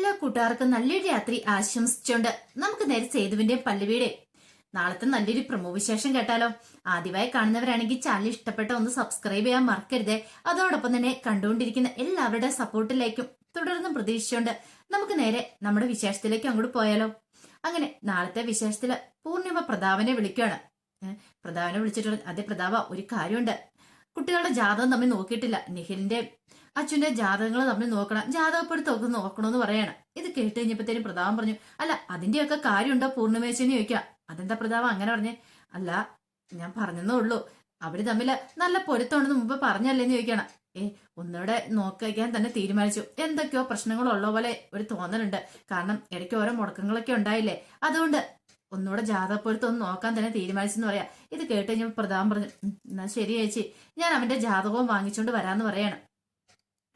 എല്ലാ കൂട്ടുകാർക്കും നല്ലൊരു രാത്രി ആശംസിച്ചുകൊണ്ട് നമുക്ക് നേരെ സേതുവിന്റെയും പല്ലവിയുടെയും നാളത്തെ നല്ലൊരു പ്രമോ വിശേഷം കേട്ടാലോ. ആദ്യമായി കാണുന്നവരാണെങ്കിൽ ചാനൽ ഇഷ്ടപ്പെട്ട ഒന്ന് സബ്സ്ക്രൈബ് ചെയ്യാൻ മറക്കരുതേ. അതോടൊപ്പം തന്നെ കണ്ടുകൊണ്ടിരിക്കുന്ന എല്ലാവരുടെ സപ്പോർട്ടിലേക്കും തുടർന്നും പ്രതീക്ഷിച്ചുകൊണ്ട് നമുക്ക് നേരെ നമ്മുടെ വിശേഷത്തിലേക്ക് അങ്ങോട്ട് പോയാലോ. അങ്ങനെ നാളത്തെ വിശേഷത്തില് പൂർണിമ പ്രതാപനെ വിളിക്കുകയാണ്. പ്രതാപനെ വിളിച്ചിട്ട് അതെ പ്രതാപ, ഒരു കാര്യമുണ്ട്. കുട്ടികളുടെ ജാതകം തമ്മിൽ നോക്കിയിട്ടില്ല. നിഖിലിന്റെ അച്ഛന്റെ ജാതകങ്ങൾ തമ്മിൽ നോക്കണം, ജാതകപ്പെടുത്തൊക്കെ നോക്കണമെന്ന് പറയാണ്. ഇത് കേട്ട് കഴിഞ്ഞപ്പോഴത്തേനും പ്രതാപം പറഞ്ഞു, അല്ല അതിന്റെയൊക്കെ കാര്യമുണ്ടോ പൂർണ്ണിമേച്ചെന്ന് ചോദിക്കാം. അതെന്താ പ്രതാപം അങ്ങനെ പറഞ്ഞേ? അല്ല ഞാൻ പറഞ്ഞെന്നേ ഉള്ളൂ, അവര് തമ്മിൽ നല്ല പൊരുത്തമുണ്ടെന്ന് മുമ്പ് പറഞ്ഞല്ലേന്ന് ചോദിക്കണം. ഒന്നുകൂടെ നോക്കാൻ തന്നെ തീരുമാനിച്ചു. എന്തൊക്കെയോ പ്രശ്നങ്ങളുള്ള പോലെ ഒരു തോന്നലുണ്ട്. കാരണം ഇടയ്ക്ക് ഓരോ മുടക്കങ്ങളൊക്കെ ഉണ്ടായില്ലേ, അതുകൊണ്ട് ഒന്നുകൂടെ ജാതകപ്പൊരുത്തം ഒന്ന് നോക്കാൻ തന്നെ തീരുമാനിച്ചെന്ന് പറയാം. ഇത് കേട്ട് കഴിഞ്ഞപ്പോൾ പ്രതാപം പറഞ്ഞു, എന്നാ ശരി ചേച്ചി, ഞാൻ അവന്റെ ജാതകവും വാങ്ങിച്ചോണ്ട് വരാന്ന് പറയാണ്.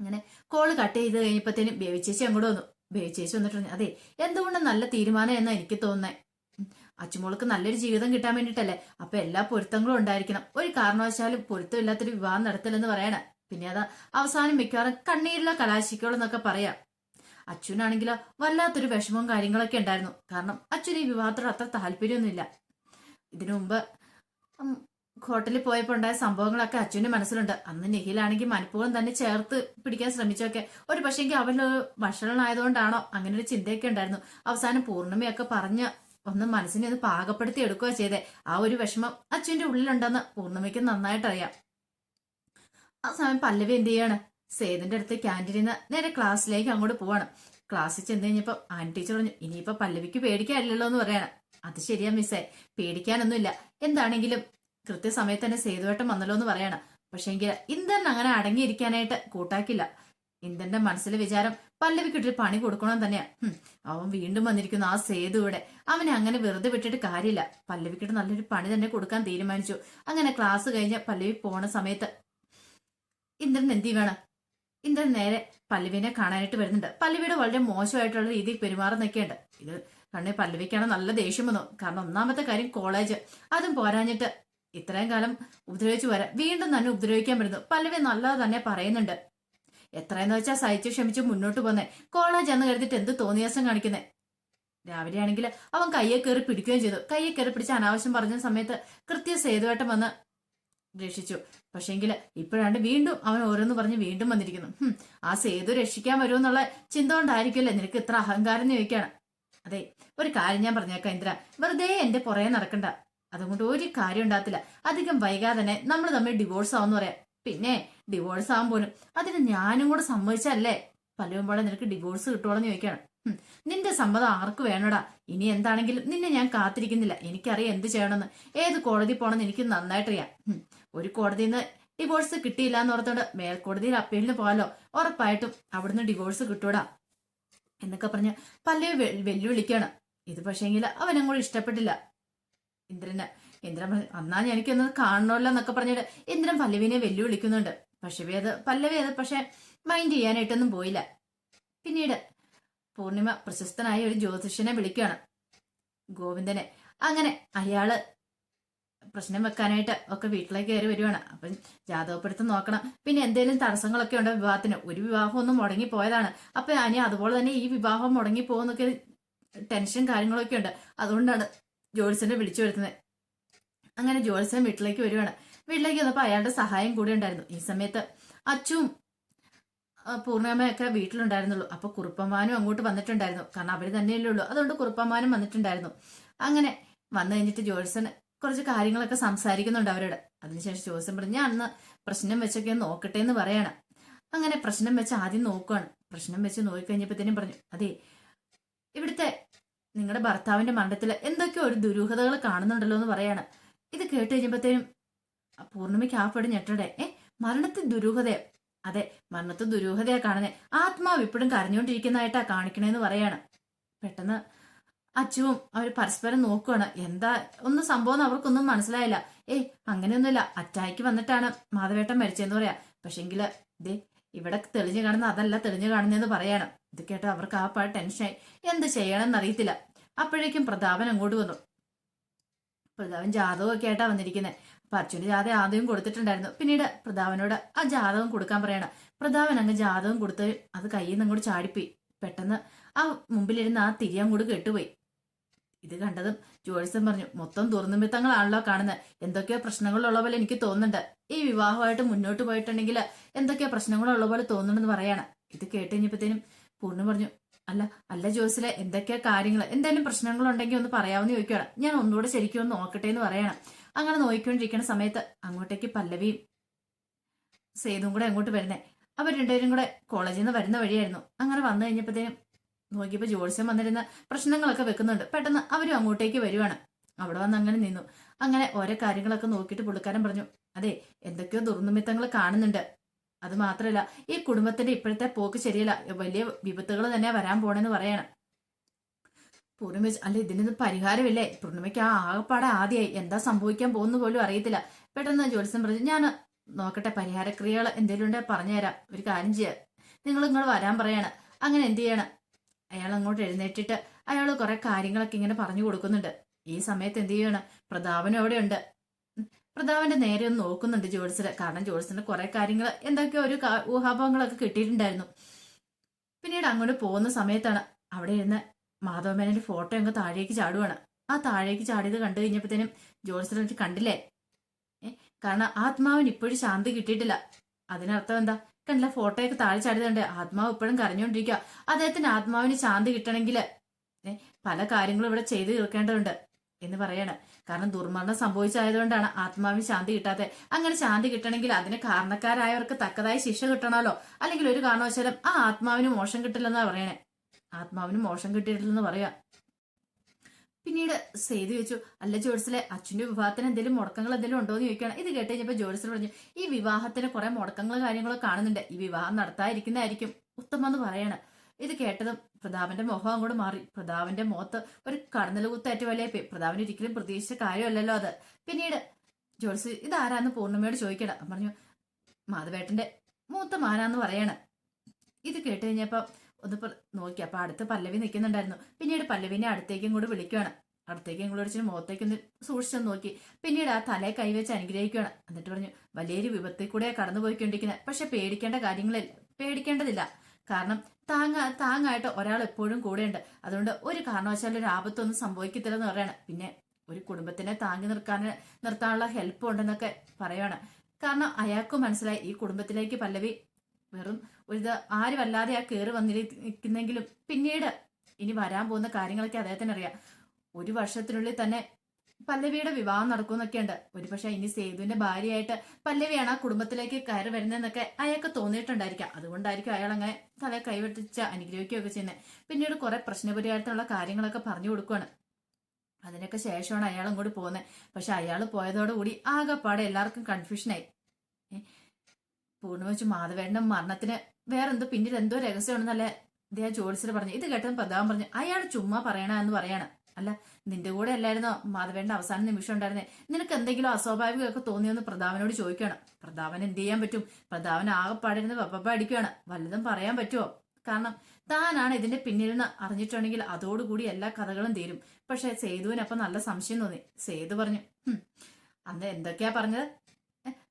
അങ്ങനെ കോള് കട്ട് ചെയ്ത് കഴിഞ്ഞപ്പോഴത്തേനും ബേബിച്ചേച്ചി അങ്ങോട്ട് വന്നു. ബേബിച്ചേച്ചി വന്നിട്ട് പറഞ്ഞു, അതെ എന്തുകൊണ്ടും നല്ല തീരുമാനം എന്നാ എനിക്ക് തോന്നുന്നേ. അച്ചുമോൾക്ക് നല്ലൊരു ജീവിതം കിട്ടാൻ വേണ്ടിട്ടല്ലേ, അപ്പൊ എല്ലാ പൊരുത്തങ്ങളും ഉണ്ടായിരിക്കണം. ഒരു കാരണവശാലും പൊരുത്തമില്ലാത്തൊരു വിവാഹം നടത്തില്ലെന്ന് പറയണേ. പിന്നെ അത് അവസാനം മിക്കവാറും കണ്ണീരിലോ കലാശിക്കോളോ എന്നൊക്കെ പറയാം. അച്ഛനാണെങ്കിലോ വല്ലാത്തൊരു വിഷമവും കാര്യങ്ങളൊക്കെ ഉണ്ടായിരുന്നു. കാരണം അച്ഛന് ഈ വിവാഹത്തോട് അത്ര താല്പര്യമൊന്നുമില്ല. ഇതിനു മുമ്പ് ഹോട്ടലിൽ പോയപ്പോൾ ഉണ്ടായ സംഭവങ്ങളൊക്കെ അച്ഛന്റെ മനസ്സിലുണ്ട്. അന്ന് നിഖിലാണെങ്കിൽ മനഃപൂർവ്വം തന്നെ ചേർത്ത് പിടിക്കാൻ ശ്രമിച്ചൊക്കെ ഒരു പക്ഷേങ്കിൽ അവനൊരു വഷളനായതുകൊണ്ടാണോ അങ്ങനെ ഒരു ചിന്തയൊക്കെ ഉണ്ടായിരുന്നു. അവസാനം പൂർണ്ണിമയൊക്കെ പറഞ്ഞ് ഒന്ന് മനസ്സിനെ ഒന്ന് പാകപ്പെടുത്തി എടുക്കുക ചെയ്തേ. ആ ഒരു വിഷമം അച്ഛന്റെ ഉള്ളിലുണ്ടെന്ന് പൂർണ്ണിമയ്ക്ക് നന്നായിട്ട് അറിയാം. ആ സമയം പല്ലവി എന്ത് ചെയ്യാണ്, സേതുന്റെ അടുത്ത് ക്യാൻറ്റീനിൽ നിന്ന് നേരെ ക്ലാസ്സിലേക്ക് അങ്ങോട്ട് പോവാണ്. ക്ലാസ്സിൽ ചെന്ന് കഴിഞ്ഞപ്പോ ആൻറ്റി ടീച്ചർ പറഞ്ഞു, ഇനിയിപ്പോ പല്ലവിക്ക് പേടിക്കാനില്ലല്ലോ എന്ന് പറയാണ്. അത് ശരിയാ മിസ്സേ, പേടിക്കാനൊന്നുമില്ല. എന്താണെങ്കിലും കൃത്യസമയത്ത് തന്നെ സേതുവേട്ടൻ വന്നല്ലോ എന്ന് പറയാണ്. പക്ഷേങ്കിൽ ഇന്ദ്രൻ അങ്ങനെ അടങ്ങിയിരിക്കാനായിട്ട് കൂട്ടാക്കില്ല. ഇന്ദ്രന്റെ മനസ്സിലെ വിചാരം പല്ലവിക്കിട്ടൊരു പണി കൊടുക്കണം തന്നെയാ. അവൻ വീണ്ടും വന്നിരിക്കുന്നു ആ സേതു ഇവിടെ. അവനെ അങ്ങനെ വെറുതെ വിട്ടിട്ട് കാര്യമില്ല. പല്ലവിക്കിട്ട് നല്ലൊരു പണി തന്നെ കൊടുക്കാൻ തീരുമാനിച്ചു. അങ്ങനെ ക്ലാസ് കഴിഞ്ഞ് പല്ലവി പോണ സമയത്ത് ഇന്ദ്രൻ എന്ത് വേണം, ഇന്ദ്രൻ നേരെ പല്ലവിനെ കാണാനായിട്ട് വരുന്നുണ്ട്. പല്ലവിയുടെ വളരെ മോശമായിട്ടുള്ള രീതിയിൽ പെരുമാറുന്നൊക്കെയുണ്ട്. ഇത് കണ്ണേ പല്ലവിക്കാണ് നല്ല ദേഷ്യം വന്നു. കാരണം ഒന്നാമത്തെ കാര്യം കോളേജ്, അതും പോരാഞ്ഞിട്ട് ഇത്രയും കാലം ഉപദ്രവിച്ചു വരാം, വീണ്ടും തന്നെ ഉപദ്രവിക്കാൻ വരുന്നു. പല്ലവി നല്ലത് തന്നെ പറയുന്നുണ്ട്. എത്രയെന്ന് വെച്ചാൽ സഹിച്ചു ക്ഷമിച്ച് മുന്നോട്ട് പോന്നേ. കോളേജ് എന്ന് കരുതിട്ട് എന്ത് തോന്നിയാസം കാണിക്കുന്നേ. രാവിലെ ആണെങ്കിൽ അവൻ കയ്യെ കയറി പിടിക്കുകയും ചെയ്തു. കയ്യെ കയറി പിടിച്ച് അനാവശ്യം പറഞ്ഞ സമയത്ത് കൃത്യ സേതുവേട്ടൻ വന്ന് രക്ഷിച്ചു. പക്ഷേങ്കിൽ ഇപ്പോഴാണ്ട് വീണ്ടും അവൻ ഓരോന്ന് പറഞ്ഞ് വീണ്ടും വന്നിരിക്കുന്നു. ആ സേതു രക്ഷിക്കാൻ വരുമെന്നുള്ള ചിന്ത കൊണ്ടായിരിക്കുമല്ലേ നിനക്ക് ഇത്ര അഹങ്കാരം എന്ന് ചോദിക്കാണ്. അതെ, ഒരു കാര്യം ഞാൻ പറഞ്ഞേക്കാം ഇന്ദ്ര, വെറുതെ എന്റെ പുറകെ നടക്കണ്ട. അതുകൊണ്ട് ഒരു കാര്യം ഉണ്ടാകത്തില്ല. അധികം വൈകാതെ തന്നെ നമ്മൾ തമ്മിൽ ഡിവോഴ്സ് ആവുമെന്ന് പറയാം. പിന്നെ ഡിവോഴ്സ് ആവാൻ പോലും അതിന് ഞാനും കൂടെ സമ്മതിച്ചല്ലേ പലവുമ്പോഴെ നിനക്ക് ഡിവോഴ്സ് കിട്ടുവോളെന്ന് ചോദിക്കാണ്. നിന്റെ സമ്മതം ആർക്ക് വേണോടാ. ഇനി എന്താണെങ്കിലും നിന്നെ ഞാൻ കാത്തിരിക്കുന്നില്ല. എനിക്കറിയാം എന്ത് ചെയ്യണമെന്ന്, ഏത് കോടതി പോകണമെന്ന് എനിക്ക് നന്നായിട്ടറിയാം. ഒരു കോടതിയിൽ നിന്ന് ഡിവോഴ്സ് കിട്ടിയില്ല എന്ന് ഓർത്തോണ്ട് മേൽക്കോടതിയിൽ അപ്പീലിന് പോകാലോ, ഉറപ്പായിട്ടും അവിടുന്ന് ഡിവോഴ്സ് കിട്ടൂടാ എന്നൊക്കെ പറഞ്ഞ് പല്ലവി വെല്ലുവിളിക്കാണ്. ഇത് പക്ഷേങ്കിൽ അവനങ്ങോട്ട് ഇഷ്ടപ്പെട്ടില്ല ഇന്ദ്രന്. ഇന്ദ്രൻ അന്നാ എനിക്കൊന്ന് കാണണമല്ലോ എന്നൊക്കെ പറഞ്ഞിട്ട് ഇന്ദ്രൻ പല്ലവിനെ വെല്ലുവിളിക്കുന്നുണ്ട്. പല്ലവി അത് പക്ഷെ മൈൻഡ് ചെയ്യാനായിട്ടൊന്നും പോയില്ല. പിന്നീട് പൂർണിമ പ്രശസ്തനായ ഒരു ജ്യോതിഷനെ വിളിക്കുകയാണ്, ഗോവിന്ദനെ. അങ്ങനെ അയാള് പ്രശ്നം വെക്കാനായിട്ട് ഒക്കെ വീട്ടിലേക്ക് കയറി വരുവാണ്. അപ്പം ജാതകപ്പെടുത്ത് നോക്കണം, പിന്നെ എന്തെങ്കിലും തടസ്സങ്ങളൊക്കെ ഉണ്ടോ വിവാഹത്തിന്. ഒരു വിവാഹം ഒന്നും മുടങ്ങി പോയതാണ്. അപ്പൊ അനി അതുപോലെ തന്നെ ഈ വിവാഹം മുടങ്ങി പോകുന്നൊക്കെ ടെൻഷൻ കാര്യങ്ങളൊക്കെ ഉണ്ട്. അതുകൊണ്ടാണ് ജോത്സ്യനെ വിളിച്ചു വരുത്തുന്നത്. അങ്ങനെ ജോത്സ്യൻ വീട്ടിലേക്ക് വരുവാണ്. വീട്ടിലേക്ക് വന്നപ്പോൾ അയാളുടെ സഹായം കൂടെ ഉണ്ടായിരുന്നു. ഈ സമയത്ത് അച്ചും പൂർണ്ണിമയൊക്കെ വീട്ടിലുണ്ടായിരുന്നുള്ളൂ. അപ്പൊ കുറുപ്പമാനും അങ്ങോട്ട് വന്നിട്ടുണ്ടായിരുന്നു. കാരണം അവര് തന്നെയല്ലേ ഉള്ളൂ, അതുകൊണ്ട് കുറുപ്പമാനും വന്നിട്ടുണ്ടായിരുന്നു. അങ്ങനെ വന്നു കഴിഞ്ഞിട്ട് ജോത്സ്യൻ കുറച്ച് കാര്യങ്ങളൊക്കെ സംസാരിക്കുന്നുണ്ട് അവരോട്. അതിനുശേഷം ജോത്സ്യൻ പറഞ്ഞു, ഞാൻ അന്ന് പ്രശ്നം വെച്ചൊക്കെ നോക്കട്ടെ എന്ന് പറയാണ്. അങ്ങനെ പ്രശ്നം വെച്ച് ആദ്യം നോക്കുവാണ്. പ്രശ്നം വെച്ച് നോക്കിക്കഴിഞ്ഞപ്പോഴത്തേനും പറഞ്ഞു, അതെ ഇവിടുത്തെ നിങ്ങളുടെ ഭർത്താവിന്റെ മണ്ഡലത്തിൽ എന്തൊക്കെയോ ഒരു ദുരൂഹതകൾ കാണുന്നുണ്ടല്ലോ എന്ന് പറയാണ്. ഇത് കേട്ട് കഴിഞ്ഞപ്പോഴത്തേനും പൂർണ്ണിമയ്ക്ക് ആ പെടും ഞെട്ടടെ. മരണത്തിൽ ദുരൂഹതയോ? അതെ, മരണത്തിൽ ദുരൂഹതയാ കാണുന്നേ. ആത്മാവ് ഇപ്പോഴും കരഞ്ഞുകൊണ്ടിരിക്കുന്നതായിട്ടാ കാണിക്കണേന്ന് പറയാണ്. പെട്ടെന്ന് അച്ചുവും അവർ പരസ്പരം നോക്കുവാണ്. എന്താ ഒന്നും സംഭവം അവർക്കൊന്നും മനസ്സിലായില്ല. അങ്ങനെയൊന്നുമില്ല, അറ്റാക്ക് വന്നിട്ടാണ് മാധവേട്ടൻ മരിച്ചതെന്ന് പറയാ. പക്ഷെങ്കില് ഇതേ ഇവിടെ തെളിഞ്ഞു കാണുന്ന അതല്ല തെളിഞ്ഞു കാണുന്നതെന്ന് പറയാണ്. ഇത് കേട്ടോ അവർക്ക് ആ പാട് ടെൻഷനായി. എന്ത് ചെയ്യണമെന്ന് അറിയത്തില്ല. അപ്പോഴേക്കും പ്രതാപൻ അങ്ങോട്ട് വന്നു. പ്രതാപൻ ജാതകം ഒക്കെ ആയിട്ടാ വന്നിരിക്കുന്നത്. അപ്പൊ അച്ഛന്റെ ജാതകം ആദ്യം കൊടുത്തിട്ടുണ്ടായിരുന്നു. പിന്നീട് പ്രതാപനോട് ആ ജാതകം കൊടുക്കാൻ പറയണം. പ്രതാപൻ അങ്ങ് ജാതകം കൊടുത്ത് അത് കയ്യിൽ നിന്ന് അങ്ങോട്ട് ചാടിപ്പോയി. പെട്ടെന്ന് ആ മുമ്പിലിരുന്ന് ആ തിരിയാൻ കൂടി കെട്ടുപോയി. ഇത് കണ്ടതും ജോത്സ്യൻ പറഞ്ഞു, മൊത്തം ദുർനിമിത്തങ്ങളാണല്ലോ കാണുന്നത്. എന്തൊക്കെയോ പ്രശ്നങ്ങളുള്ള പോലെ എനിക്ക് തോന്നുന്നുണ്ട്. ഈ വിവാഹമായിട്ട് മുന്നോട്ട് പോയിട്ടുണ്ടെങ്കിൽ എന്തൊക്കെയോ പ്രശ്നങ്ങളുള്ള പോലെ തോന്നുന്നുണ്ടെന്ന് പറയാണ്. ഇത് കേട്ട് കഴിഞ്ഞപ്പോഴത്തേനും പൂർണ്ണ പറഞ്ഞു, അല്ല അല്ല ജോത്സ്യലെ, എന്തൊക്കെയാ കാര്യങ്ങൾ, എന്തായാലും പ്രശ്നങ്ങളുണ്ടെങ്കിൽ ഒന്ന് പറയാമെന്ന് ചോദിക്കുകയാണ്. ഞാൻ ഒന്നുകൂടെ ശരിക്കും ഒന്ന് നോക്കട്ടെ എന്ന് പറയണം. അങ്ങനെ നോക്കിക്കൊണ്ടിരിക്കുന്ന സമയത്ത് അങ്ങോട്ടേക്ക് പല്ലവിയും സേതും കൂടെ അങ്ങോട്ട് വരുന്നേ. അവർ രണ്ടുപേരും കൂടെ കോളേജിൽ നിന്ന് വരുന്ന വഴിയായിരുന്നു. അങ്ങനെ വന്നു കഴിഞ്ഞപ്പോഴത്തേനും നോക്കിയപ്പോൾ ജോത്സ്യം വന്നിരുന്ന പ്രശ്നങ്ങളൊക്കെ വെക്കുന്നുണ്ട്. പെട്ടെന്ന് അവരും അങ്ങോട്ടേക്ക് വരുവാണ്. അവിടെ വന്ന് അങ്ങനെ നിന്നു. അങ്ങനെ ഓരോ കാര്യങ്ങളൊക്കെ നോക്കിയിട്ട് പുള്ളിക്കാരൻ പറഞ്ഞു, അതെ, എന്തൊക്കെയോ ദുർനിമിത്തങ്ങൾ കാണുന്നുണ്ട്. അത് മാത്രമല്ല, ഈ കുടുംബത്തിന്റെ ഇപ്പോഴത്തെ പോക്ക് ശരിയല്ല, വലിയ വിപത്തുകൾ തന്നെ വരാൻ പോണെന്ന് പറയാണ്. പൂർണിമ അല്ല, ഇതിനൊന്നും പരിഹാരമില്ലേ? പൂർണിമയ്ക്ക് ആ ആകപ്പാടെ ആദ്യമായി എന്താ സംഭവിക്കാൻ പോകുന്ന പോലും അറിയത്തില്ല. പെട്ടെന്ന് ജോത്സ്യം പറഞ്ഞു, ഞാൻ നോക്കട്ടെ, പരിഹാരക്രിയകൾ എന്തെങ്കിലും ഉണ്ടെ പറഞ്ഞുതരാം. ഒരു കാര്യം ചെയ്യാം, നിങ്ങൾ ഇങ്ങോട്ട് വരാൻ പറയാണ്. അങ്ങനെ എന്ത് ചെയ്യണം, അയാൾ അങ്ങോട്ട് എഴുന്നേറ്റിട്ട് അയാൾ കുറെ കാര്യങ്ങളൊക്കെ ഇങ്ങനെ പറഞ്ഞു കൊടുക്കുന്നുണ്ട്. ഈ സമയത്ത് എന്ത് ചെയ്യണം, പ്രതാപനും അവിടെ ഉണ്ട്. പ്രതാപന്റെ നേരെ ഒന്ന് നോക്കുന്നുണ്ട് ജോത്സ്യര്. കാരണം ജോത്സ്യന് കുറെ കാര്യങ്ങൾ എന്തൊക്കെയോ ഒരു ഊഹാഭവങ്ങളൊക്കെ കിട്ടിയിട്ടുണ്ടായിരുന്നു. പിന്നീട് അങ്ങോട്ട് പോകുന്ന സമയത്താണ് അവിടെ ഇരുന്ന് മാധവമേനന്റെ ഫോട്ടോ അങ്ങ് താഴേക്ക് ചാടുവാണ്. ആ താഴേക്ക് ചാടിയത് കണ്ടു കഴിഞ്ഞപ്പോഴത്തേനും ജോത്സ്യൻ കണ്ടില്ലേ, കാരണം ആത്മാവിന് ഇപ്പോഴും ശാന്തി കിട്ടിയിട്ടില്ല. അതിനർത്ഥം എന്താ, കണ്ടില്ല, ഫോട്ടോയൊക്കെ താഴെ ചാടിയതുണ്ട്. ആത്മാവ് ഇപ്പോഴും കരഞ്ഞുകൊണ്ടിരിക്കുക. അദ്ദേഹത്തിന് ആത്മാവിന് ശാന്തി കിട്ടണമെങ്കിൽ പല കാര്യങ്ങളും ഇവിടെ ചെയ്തു തീർക്കേണ്ടതുണ്ട് എന്ന് പറയാണ്. കാരണം ദുർമരണം സംഭവിച്ചായതുകൊണ്ടാണ് ആത്മാവിന് ശാന്തി കിട്ടാത്തത്. അങ്ങനെ ശാന്തി കിട്ടണമെങ്കിൽ അതിന് കാരണക്കാരായവർക്ക് തക്കതായ ശിക്ഷ കിട്ടണമല്ലോ. അല്ലെങ്കിൽ ഒരു കാരണവശാലും ആ ആത്മാവിന് മോശം കിട്ടില്ലെന്നാ പറയണേ. ആത്മാവിന് മോശം കിട്ടിയിട്ടില്ലെന്ന് പറയാ. പിന്നീട് സേതു ചോദിച്ചു, അല്ല ജോത്സ്യലെ, അച്ഛൻ്റെ വിവാഹത്തിന് എന്തെങ്കിലും മുടക്കങ്ങൾ എന്തെങ്കിലും ഉണ്ടോ എന്ന് ചോദിക്കുകയാണ്. ഇത് കേട്ട് കഴിഞ്ഞപ്പോൾ ജോത്സ്യൻ പറഞ്ഞു, ഈ വിവാഹത്തിന് കുറെ മുടക്കങ്ങളും കാര്യങ്ങളും കാണുന്നുണ്ട്. ഈ വിവാഹം നടത്താതിരിക്കുന്നതായിരിക്കും ഉത്തമം എന്ന് പറയാണ്. ഇത് കേട്ടതും പ്രതാപന്റെ മുഖം അങ്ങോട്ട് മാറി. പ്രതാപന്റെ മുഖത്ത് ഒരു കടന്നൽ കുത്തേറ്റ വലിയ പ്രതാപന് ഒരിക്കലും പ്രതീക്ഷിച്ച കാര്യമല്ലല്ലോ അത്. പിന്നീട് ജോത്സ്യ ഇതാരാന്ന് പൂർണ്ണിമയോട് ചോദിക്കണം. പറഞ്ഞു, മാധവേട്ടന്റെ മൂത്ത മാനാന്ന് പറയാണ്. ഇത് കേട്ട് കഴിഞ്ഞപ്പോ ഒന്ന് നോക്കി. അപ്പൊ അടുത്ത് പല്ലവി നിൽക്കുന്നുണ്ടായിരുന്നു. പിന്നീട് പല്ലവിനെ അടുത്തേക്കും കൂടി വിളിക്കുകയാണ്. അടുത്തേക്കും കൂടി വിളിച്ചിട്ട് മുഖത്തേക്കൊന്ന് സൂക്ഷിച്ചൊന്ന് നോക്കി. പിന്നീട് ആ തലയെ കൈവച്ച് അനുഗ്രഹിക്കുകയാണ്. എന്നിട്ട് പറഞ്ഞു, വലിയൊരു വിപത്തിൽ കൂടെ കടന്നു പോയിക്കൊണ്ടിരിക്കുന്നത്. പക്ഷെ പേടിക്കേണ്ടതില്ല. കാരണം താങ്ങായിട്ട് ഒരാൾ എപ്പോഴും കൂടെയുണ്ട്. അതുകൊണ്ട് ഒരു കാരണവശാലും ഒരു ആപത്തൊന്നും സംഭവിക്കത്തില്ലെന്ന് പറയാണ്. പിന്നെ ഒരു കുടുംബത്തിനെ താങ്ങി നിർത്താനുള്ള ഹെൽപ്പ് ഉണ്ടെന്നൊക്കെ പറയാണ്. കാരണം അയാൾക്കും മനസ്സിലായി, ഈ കുടുംബത്തിലേക്ക് പല്ലവി വെറും ഒരു ആരുമല്ലാതെ ആ കയറി വന്നിരിക്കുന്നെങ്കിലും പിന്നീട് ഇനി വരാൻ പോകുന്ന കാര്യങ്ങളൊക്കെ അദ്ദേഹത്തിന് അറിയാം. ഒരു വർഷത്തിനുള്ളിൽ തന്നെ പല്ലവിയുടെ വിവാഹം നടക്കുമെന്നൊക്കെയുണ്ട്. ഒരുപക്ഷെ ഇനി സേതുവിന്റെ ഭാര്യയായിട്ട് പല്ലവിയാണ് ആ കുടുംബത്തിലേക്ക് കയറി വരുന്നതെന്നൊക്കെ അയാൾക്ക് തോന്നിയിട്ടുണ്ടായിരിക്കാം. അതുകൊണ്ടായിരിക്കും അയാൾ അങ്ങനെ തല കൈവെട്ടിച്ച് അനുഗ്രഹിക്കുകയൊക്കെ ചെയ്യുന്നത്. പിന്നീട് കുറെ പ്രശ്നപരിഹാരത്തിനുള്ള കാര്യങ്ങളൊക്കെ പറഞ്ഞു കൊടുക്കുകയാണ്. അതിനൊക്കെ ശേഷമാണ് അയാൾ അങ്ങോട്ട് പോകുന്നത്. പക്ഷെ അയാൾ പോയതോടുകൂടി ആകെപ്പാടെ എല്ലാവർക്കും കൺഫ്യൂഷനായി. പൂർണ്ണ വെച്ച് മാധവേട്ടന്റെ മരണത്തിന് വേറെന്തോ പിന്നീട് എന്തോ രഹസ്യമാണെന്നല്ലേ അദ്ദേഹം ജോത്സ്യർ പറഞ്ഞു. ഇത് കേട്ടതും പ്രതാപൻ പറഞ്ഞു, അയാൾ ചുമ്മാ പറയണ എന്ന് പറയാണ്. അല്ല, നിന്റെ കൂടെ അല്ലായിരുന്നോ മാധവേട്ടന്റെ അവസാന നിമിഷം ഉണ്ടായിരുന്നേ? നിനക്ക് എന്തെങ്കിലും അസ്വാഭാവികമൊക്കെ തോന്നിയെന്ന് പ്രതാപനോട് ചോദിക്കുകയാണ്. പ്രതാപൻ എന്ത് ചെയ്യാൻ പറ്റും? പ്രതാപൻ ആകെപ്പാടിരുന്ന് പപ്പ അടിക്കുകയാണ്. വല്ലതും പറയാൻ പറ്റുമോ? കാരണം താനാണ് ഇതിന്റെ പിന്നിൽ നിന്ന് അറിഞ്ഞിട്ടുണ്ടെങ്കിൽ അതോടുകൂടി എല്ലാ കഥകളും തീരും. പക്ഷെ സേതുവിനപ്പം നല്ല സംശയം തോന്നി. സേതു പറഞ്ഞു, അന്ന് എന്തൊക്കെയാ പറഞ്ഞത്?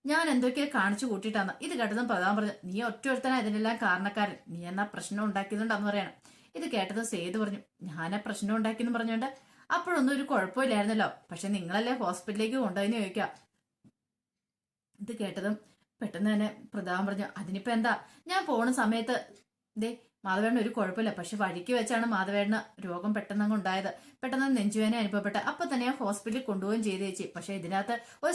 ഞാൻ എന്തൊക്കെയാ കാണിച്ചു കൂട്ടിയിട്ടാന്ന്. ഇത് കേട്ടതും പ്രതാപൻ പറഞ്ഞു, നീ ഒറ്റൊരുത്തനാ ഇതിനെല്ലാം കാരണക്കാരൻ. നീ എന്നാ പ്രശ്നം ഉണ്ടാക്കിയതുകൊണ്ടാന്ന് പറയണം. ഇത് കേട്ടതും സേതു പറഞ്ഞു, ഞാനാ പ്രശ്നം ഉണ്ടാക്കിയെന്ന് പറഞ്ഞോണ്ട് അപ്പോഴൊന്നും ഒരു കുഴപ്പമില്ലായിരുന്നല്ലോ. പക്ഷെ നിങ്ങളല്ലേ ഹോസ്പിറ്റലിലേക്ക് കൊണ്ടുപോയെന്ന് ചോദിക്കാം. ഇത് കേട്ടതും പെട്ടെന്ന് തന്നെ പ്രതാപൻ പറഞ്ഞു, അതിനിപ്പോ എന്താ, ഞാൻ പോണ സമയത്ത് മാധവേട്ടന് ഒരു കുഴപ്പമില്ല. പക്ഷെ വഴിക്ക് വെച്ചാണ് മാധവേട്ടന് രോഗം പെട്ടെന്നങ്ങ് ഉണ്ടായത്. പെട്ടെന്ന് നെഞ്ചുവേദന അനുഭവപ്പെട്ട് അപ്പൊ തന്നെ ഹോസ്പിറ്റലിൽ കൊണ്ടുപോവുകയും ചെയ്ത് ചേച്ചി. പക്ഷെ ഇതിനകത്ത് ഒരു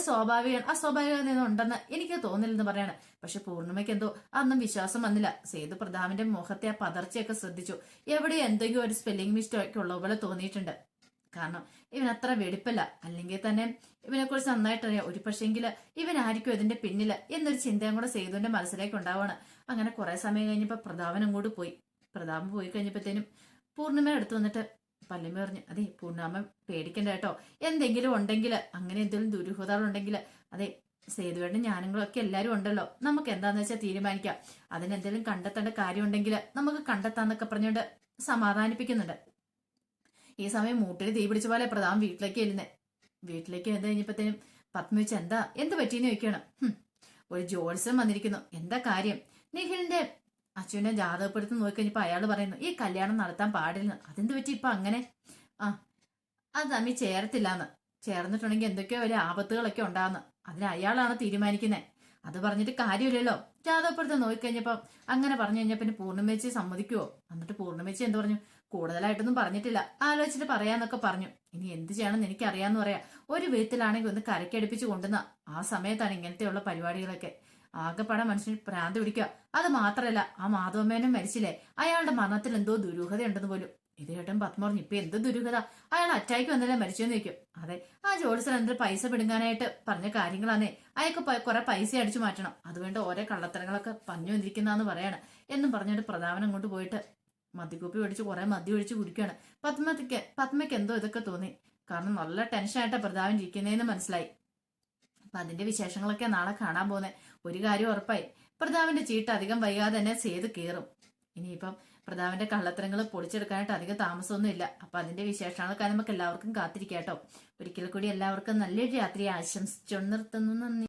അസ്വാഭാവികത ഉണ്ടെന്ന് എനിക്ക് തോന്നില്ലെന്ന് പറയാണ്. പക്ഷെ പൂർണ്ണിമയ്ക്ക് എന്തോ അന്നും വിശ്വാസം വന്നില്ല. സേതു പ്രതാപന്റെ മുഖത്തെ ആ പതർച്ചയൊക്കെ ശ്രദ്ധിച്ചു. എവിടെ എന്തെങ്കിലും ഒരു സ്പെല്ലിംഗ് മിസ്റ്റേക്ക് ഉള്ള പോലെ തോന്നിയിട്ടുണ്ട്. കാരണം ഇവൻ അത്ര വെടിപ്പല്ല. അല്ലെങ്കിൽ തന്നെ ഇവനെ കുറിച്ച് നന്നായിട്ട് അറിയാം. ഒരു പക്ഷെങ്കിൽ ഇവനായിരിക്കും ഇതിന്റെ പിന്നില് എന്നൊരു ചിന്തയും കൂടെ സേതുവിന്റെ മനസ്സിലേക്ക് ഉണ്ടാവാണ്. അങ്ങനെ കുറെ സമയം കഴിഞ്ഞപ്പോ പ്രതാപൻ അങ്ങോട്ട് പോയി. പ്രതാപൻ പോയി കഴിഞ്ഞപ്പോഴത്തേനും പൂർണ്ണിമ അടുത്ത് വന്നിട്ട് പല്ലമ്മ പറഞ്ഞു, അതെ പൂർണ്ണാമ്മ പേടിക്കണ്ട കേട്ടോ. എന്തെങ്കിലും ഉണ്ടെങ്കിൽ, അങ്ങനെ എന്തെങ്കിലും ദുരൂഹതകളുണ്ടെങ്കിൽ, അതെ സേതുവേട്ടനും ഞാനുങ്ങളൊക്കെ എല്ലാവരും ഉണ്ടല്ലോ, നമുക്ക് എന്താന്ന് വെച്ചാൽ തീരുമാനിക്കാം. അതിനെന്തെങ്കിലും കണ്ടെത്തേണ്ട കാര്യം ഉണ്ടെങ്കിൽ നമുക്ക് കണ്ടെത്താന്നൊക്കെ പറഞ്ഞുകൊണ്ട് സമാധാനിപ്പിക്കുന്നുണ്ട്. ഈ സമയം മൂട്ടിൽ തീ പിടിച്ച പോലെ പ്രതാപൻ വീട്ടിലേക്ക് ചെല്ലുന്നേ. വീട്ടിലേക്ക് എന്ത് കഴിഞ്ഞപ്പോഴത്തേനും പത്മ വെച്ച് എന്ത് പറ്റിയെന്ന് ചോദിക്കണം. ഒരു ജോത്സ്യം വന്നിരിക്കുന്നു. എന്താ കാര്യം? നിഖിലിന്റെ അച്ഛനെ ജാതകപ്പെടുത്തി നോക്കിക്കഴിഞ്ഞപ്പോ അയാൾ പറയുന്നു ഈ കല്യാണം നടത്താൻ പാടില്ല. അതെന്ത് പറ്റി ഇപ്പൊ അങ്ങനെ? ആ അത് തമ്മി ചേർത്തില്ലാന്ന്. ചേർന്നിട്ടുണ്ടെങ്കിൽ എന്തൊക്കെയോ ഒരു ആപത്തുകളൊക്കെ ഉണ്ടാകുന്നു. അതിന് അയാളാണ് തീരുമാനിക്കുന്നത്. അത് പറഞ്ഞിട്ട് കാര്യമില്ലല്ലോ. ജാതകപ്പെടുത്ത് നോക്കിക്കഴിഞ്ഞപ്പോ അങ്ങനെ പറഞ്ഞു കഴിഞ്ഞാൽ പിന്നെ പൂർണ്ണിമേച്ചി സമ്മതിക്കുവോ? എന്നിട്ട് പൂർണ്ണിമേച്ചി എന്ത് പറഞ്ഞു? കൂടുതലായിട്ടൊന്നും പറഞ്ഞിട്ടില്ല, ആലോചിച്ചിട്ട് പറയാന്നൊക്കെ പറഞ്ഞു. ഇനി എന്ത് ചെയ്യണമെന്ന് എനിക്കറിയാന്ന് പറയാ. ഒരു വിധത്തിലാണെങ്കിൽ ഒന്ന് കരക്കടുപ്പിച്ച് കൊണ്ടുവന്ന ആ സമയത്താണ് ഇങ്ങനത്തെയുള്ള പരിപാടികളൊക്കെ. ആകെപ്പാടെ മനുഷ്യന് ഭ്രാന്ത് പിടിക്കുക. അത് മാത്രല്ല, ആ മാധവമേനും മരിച്ചില്ലേ, അയാളുടെ മരണത്തിൽ എന്തോ ദുരൂഹത ഉണ്ടെന്ന് പോലും. ഇത് കേട്ടും പത്മ പറഞ്ഞു, ഇപ്പൊ എന്ത് ദുരൂഹത? അയാൾ അറ്റാക്ക് വന്നല്ലേ മരിച്ചെന്ന് ചോദിക്കും. അതെ, ആ ജോലിസർ എന്തൊരു പൈസ പിടുങ്ങാനായിട്ട് പറഞ്ഞ കാര്യങ്ങളാന്നേ. അയാൾക്ക് കുറെ പൈസ അടിച്ചു മാറ്റണം, അതുകൊണ്ട് ഓരോ കള്ളത്തരങ്ങളൊക്കെ പറഞ്ഞു വന്നിരിക്കുന്നതെന്ന് പറയാണ് എന്നും പറഞ്ഞിട്ട് പ്രതാപനം കൊണ്ട് പോയിട്ട് മദ്യക്കുപ്പി ഒഴിച്ച് കുറെ മദ്യം ഒഴിച്ച് കുടിക്കുകയാണ്. പത്മയ്ക്ക് എന്തോ ഇതൊക്കെ തോന്നി. കാരണം നല്ല ടെൻഷനായിട്ടാ പ്രതാപൻ ഇരിക്കുന്നതെന്ന് മനസ്സിലായി. അപ്പൊ അതിന്റെ വിശേഷങ്ങളൊക്കെ നാളെ കാണാൻ പോകുന്നത്. ഒരു കാര്യം ഉറപ്പായി, പ്രതാപന്റെ ചീട്ട് അധികം വൈകാതെ തന്നെ ചെയ്ത് കയറും. ഇനിയിപ്പം പ്രതാപന്റെ കള്ളത്തരങ്ങൾ പൊളിച്ചെടുക്കാനായിട്ട് അധികം താമസമൊന്നും ഇല്ല. അപ്പൊ അതിന്റെ വിശേഷങ്ങളൊക്കെ നമുക്ക് എല്ലാവർക്കും കാത്തിരിക്കാട്ടോ. ഒരിക്കൽ കൂടി എല്ലാവർക്കും നല്ലൊരു രാത്രി ആശംസിച്ചു നിർത്തുന്നു. നന്ദി.